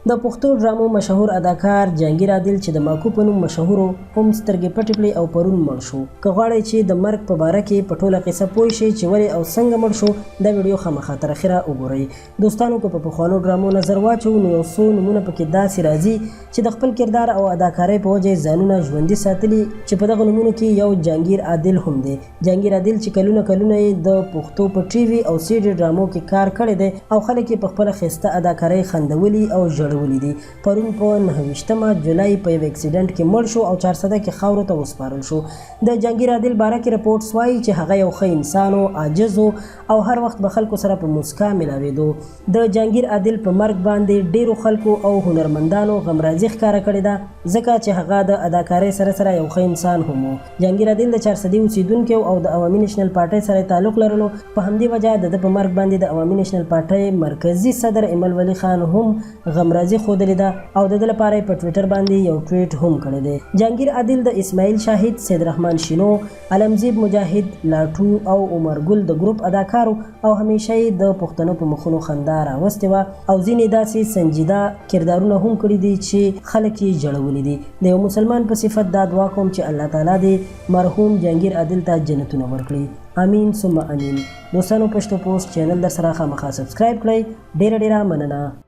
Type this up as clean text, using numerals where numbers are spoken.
د پښتو ډرامو مشهور اداکار جهانگیر عادل چې د ماکو په نوم مشهور هم سترګې پټې کړې او پرون مړ شو. که غواړئ چې د مرګ په باره کې په ټوله قصه پوه شئ چې ولې او څنګه مړ شو، دا ویډیو خامخا تر اخره وګورئ. دوستانو که په پخوانو ډرامو نظر واچو نو یو څو نومونه پکې داسې راځي چې د خپل کردار او اداکارۍ په وجه ځانونه ژوندي ساتلي، چې په دغه نومونو کې یو جهانگیر عادل هم دی. جهانگیر عادل چې کلونه یې د پښتو په ټي وي او سی ډي ډرامو کې کار کړی دی او خلک یې په خپله ښایسته اداکارۍ خندولي او ژړولي دي. پرون په 29 جولای په یو اکسیډنټ کې مړ شو او 400 کې خاورو ته وسپارل شو. د جهانگیر عادل باره کې رپورټس وایي چې هغه یو ښه انسان و، عاجز و او هر وخت به خلکو سره په موسکا ملاوېدو. د جهانگیر عادل په مرګ باندې ډیرو خلکو او هنرمندانو غمرازي ښکاره کړې ده، ځکه چې هغه د اداکارۍ سره یو ښه انسان هم و. جهانگیر عادل د 400 اوسیدونکو او د عوامي نېشنل پارټۍ سره تعلق لرلو. په همدې وجه د په مرګ باندې د عوامي نېشنل پارټۍ مرکزی صدر ایمل ولی خان هم غمرازي ښودلې ده او د دې لپاره په ټویټر باندې یو ټویټ هم کړی دی. جهانگیر عادل د اسماعیل شاهد، سید رحمان شینو، علمزیب مجاهد، لاټو او عمر ګل د ګروپ اداکارو او همیشه یې د پښتنو په مخونو خندا راوستې وه او ځینې داسې سنجیده کردارونه هم کړي دي چې خلک یې ژړولي دي. د یو مسلمان په صفت دا دعا کوم چې الله تعالی دې مرحوم جهانگیر عادل ته جنتونه ورکړي. امین ثم امین. دوستانو پښتو پوسټ چینل در سره خامخا سبسکرایب کړئ. ډیره مننه.